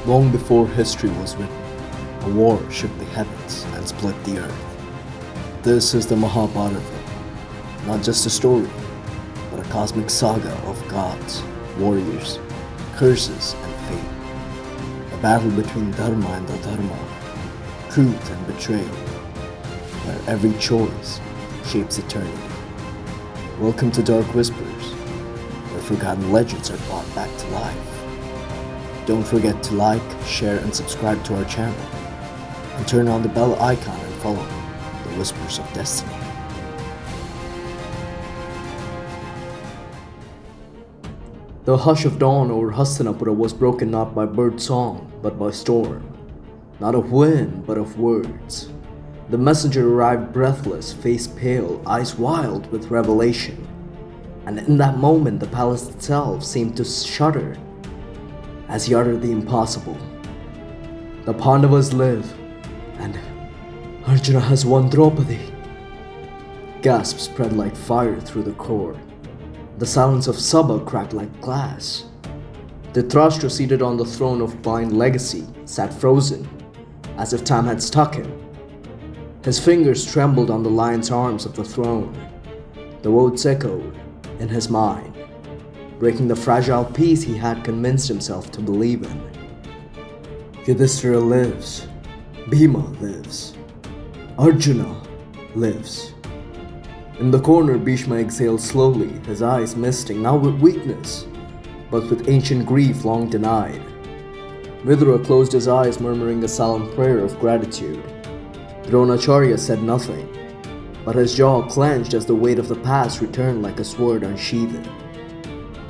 Long before history was written, a war shook the heavens and split the earth. This is the Mahabharata, not just a story, but a cosmic saga of gods, warriors, curses, and fate. A battle between Dharma and the Dharma, truth and betrayal, where every choice shapes eternity. Welcome to Dark Whispers, where forgotten legends are brought back to life. Don't forget to like, share, and subscribe to our channel, and turn on the bell icon and follow the Whispers of Destiny. The hush of dawn over Hastinapura was broken not by bird song, but by storm. Not of wind, but of words. The messenger arrived breathless, face pale, eyes wild with revelation. And in that moment, the palace itself seemed to shudder as he uttered the impossible. The Pandavas live, and Arjuna has won Draupadi. Gasps spread like fire through the court. The silence of Sabha cracked like glass. Dhritarashtra, seated on the throne of blind legacy, sat frozen, as if time had stuck him. His fingers trembled on the lion's arms of the throne. The words echoed in his mind, breaking the fragile peace he had convinced himself to believe in. Yudhishthira lives. Bhima lives. Arjuna lives. In the corner, Bhima exhaled slowly, his eyes misting, now with weakness, but with ancient grief long denied. Vidura closed his eyes, murmuring a solemn prayer of gratitude. Dronacharya said nothing, but his jaw clenched as the weight of the past returned like a sword unsheathed.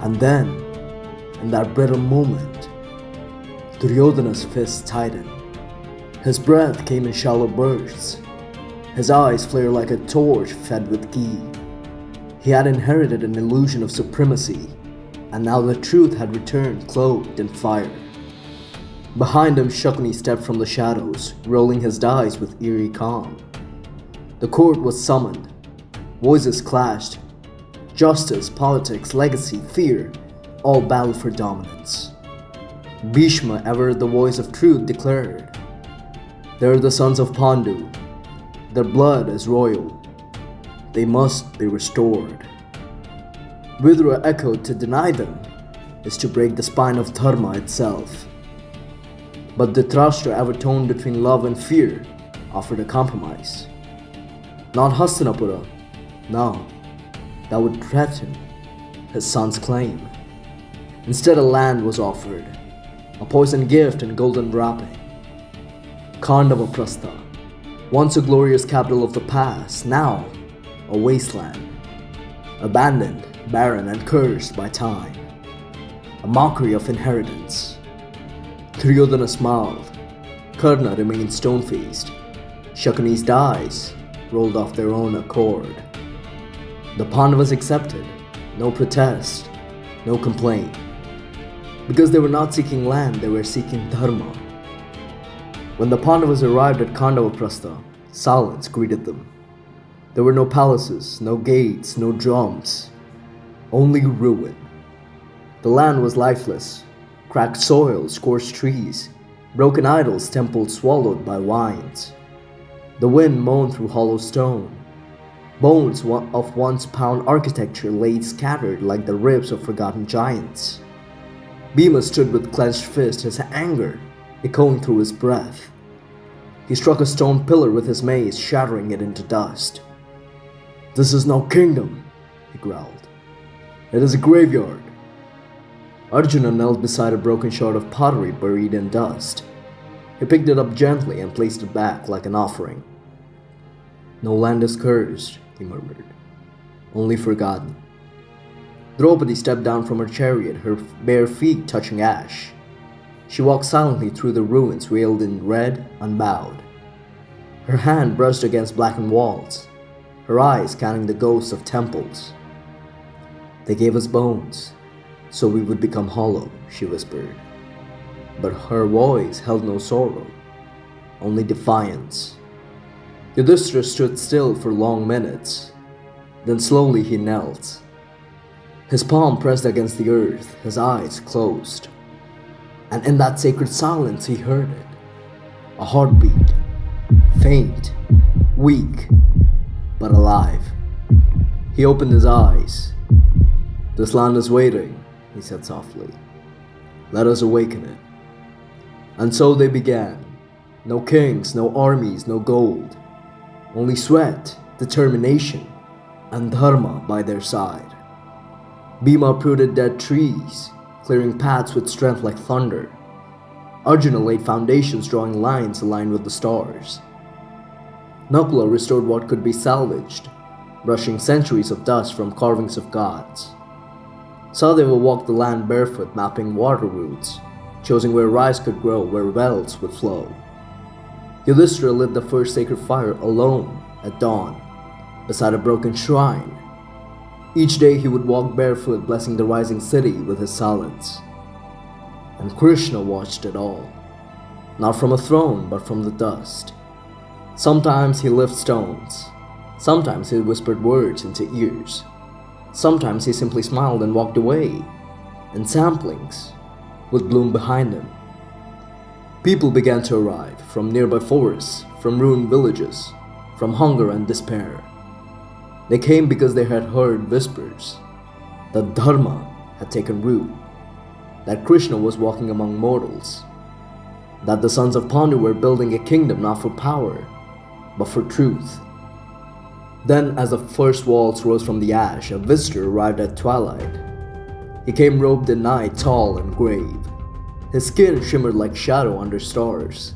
And then, in that brittle moment, Duryodhana's fist tightened. His breath came in shallow bursts. His eyes flared like a torch fed with ghee. He had inherited an illusion of supremacy, and now the truth had returned cloaked in fire. Behind him, Shakuni stepped from the shadows, rolling his dice with eerie calm. The court was summoned. Voices clashed. Justice, politics, legacy, fear, all battled for dominance. Bhishma, ever the voice of truth, declared, "They are the sons of Pandu. Their blood is royal. They must be restored." Vidura echoed, "To deny them is to break the spine of Dharma itself." But Dhritarashtra, ever torn between love and fear, offered a compromise. Not Hastinapura, no. That would threaten his son's claim. Instead, a land was offered, a poisoned gift in golden wrapping. Indraprastha, once a glorious capital of the past, now a wasteland, abandoned, barren, and cursed by time. A mockery of inheritance. Duryodhana smiled. Karna remained stone-faced. Shakuni's dice rolled off their own accord. The Pandavas accepted, no protest, no complaint. Because they were not seeking land, they were seeking Dharma. When the Pandavas arrived at Indraprastha, silence greeted them. There were no palaces, no gates, no drums, only ruin. The land was lifeless, cracked soil, scorched trees, broken idols, temples swallowed by vines. The wind moaned through hollow stone. Bones of once-pound architecture lay scattered like the ribs of forgotten giants. Bhima stood with clenched fist, his anger echoing through his breath. He struck a stone pillar with his mace, shattering it into dust. "This is no kingdom," he growled. "It is a graveyard." Arjuna knelt beside a broken shard of pottery buried in dust. He picked it up gently and placed it back like an offering. "No land is cursed," he murmured, "only forgotten." Draupadi stepped down from her chariot, her bare feet touching ash. She walked silently through the ruins, veiled in red, unbowed. Her hand brushed against blackened walls, her eyes scanning the ghosts of temples. "They gave us bones, so we would become hollow," she whispered. But her voice held no sorrow, only defiance. Yudhishthira stood still for long minutes. Then slowly he knelt. His palm pressed against the earth, his eyes closed. And in that sacred silence, he heard it. A heartbeat, faint, weak, but alive. He opened his eyes. "This land is waiting," he said softly. "Let us awaken it." And so they began. No kings, no armies, no gold. Only sweat, determination, and Dharma by their side. Bhima uprooted dead trees, clearing paths with strength like thunder. Arjuna laid foundations, drawing lines aligned with the stars. Nakula restored what could be salvaged, brushing centuries of dust from carvings of gods. Sahadeva walked the land barefoot, mapping water routes, choosing where rice could grow, where wells would flow. Yudhishthira lit the first sacred fire alone at dawn, beside a broken shrine. Each day he would walk barefoot, blessing the rising city with his silence. And Krishna watched it all, not from a throne, but from the dust. Sometimes he lifted stones, sometimes he whispered words into ears, sometimes he simply smiled and walked away, and samplings would bloom behind him. People began to arrive from nearby forests, from ruined villages, from hunger and despair. They came because they had heard whispers that Dharma had taken root, that Krishna was walking among mortals, that the sons of Pandu were building a kingdom not for power, but for truth. Then, as the first walls rose from the ash, a visitor arrived at twilight. He came robed in night, tall and grave. His skin shimmered like shadow under stars.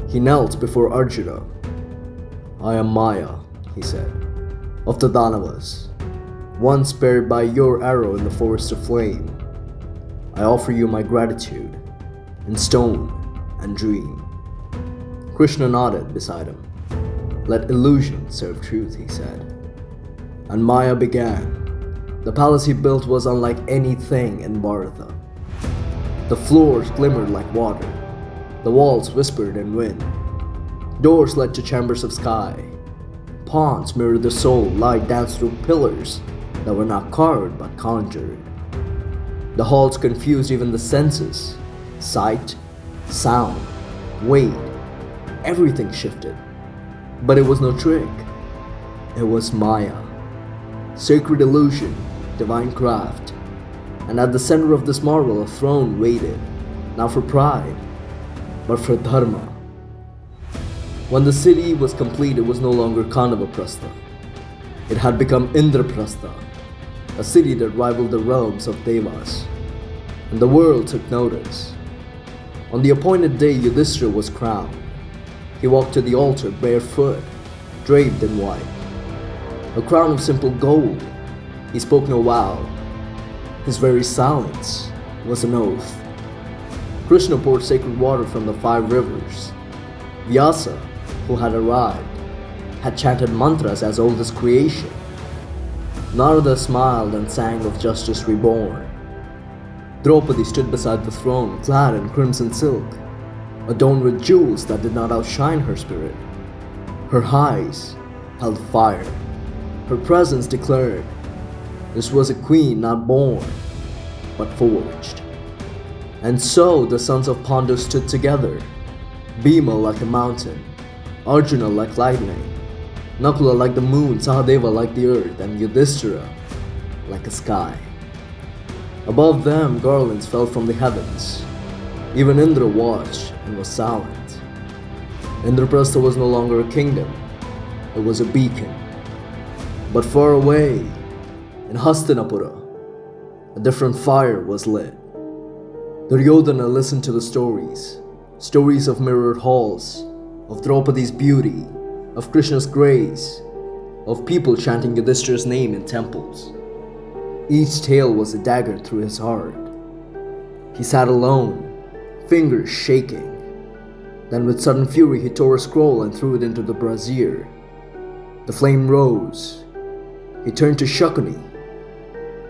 He knelt before Arjuna. "I am Maya," he said, "of the Pandavas, one spared by your arrow in the forest of flame. I offer you my gratitude, in stone and dream." Krishna nodded beside him. "Let illusion serve truth," he said. And Maya began. The palace he built was unlike anything in Bharata. The floors glimmered like water. The walls whispered in wind. Doors led to chambers of sky. Ponds mirrored the soul, light danced through pillars that were not carved but conjured. The halls confused even the senses. Sight, sound, weight, everything shifted. But it was no trick. It was Maya. Sacred illusion, divine craft. And at the center of this marvel, a throne waited, not for pride, but for Dharma. When the city was complete, it was no longer Indraprastha. It had become Indraprastha, a city that rivaled the realms of Devas. And the world took notice. On the appointed day, Yudhishthira was crowned. He walked to the altar barefoot, draped in white. A crown of simple gold. He spoke no vow. His very silence was an oath. Krishna poured sacred water from the 5 rivers. Vyasa, who had arrived, had chanted mantras as old as creation. Narada smiled and sang of justice reborn. Draupadi stood beside the throne, clad in crimson silk, adorned with jewels that did not outshine her spirit. Her eyes held fire. Her presence declared this was a queen not born, but forged. And so the sons of Pandu stood together, Bhima like a mountain, Arjuna like lightning, Nakula like the moon, Sahadeva like the earth, and Yudhishthira like a sky. Above them, garlands fell from the heavens. Even Indra watched and was silent. Indraprastha was no longer a kingdom, it was a beacon. But far away, in Hastinapura, a different fire was lit. Duryodhana listened to the stories of mirrored halls, of Draupadi's beauty, of Krishna's grace, of people chanting Yudhishthira's name in temples. Each tale was a dagger through his heart. He sat alone, fingers shaking. Then with sudden fury he tore a scroll and threw it into the brazier. The flame rose. He turned to Shakuni.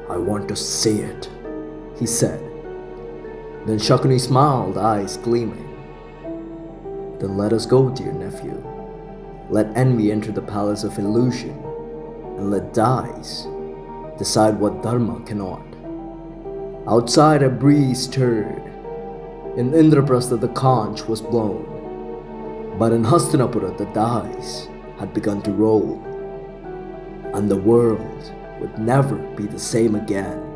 "I want to see it," he said. Then Shakuni smiled, eyes gleaming. "Then let us go, dear nephew. Let envy enter the palace of illusion, and let dice decide what Dharma cannot." Outside a breeze stirred. In Indraprastha the conch was blown, but in Hastinapura the dice had begun to roll, and the world would never be the same again.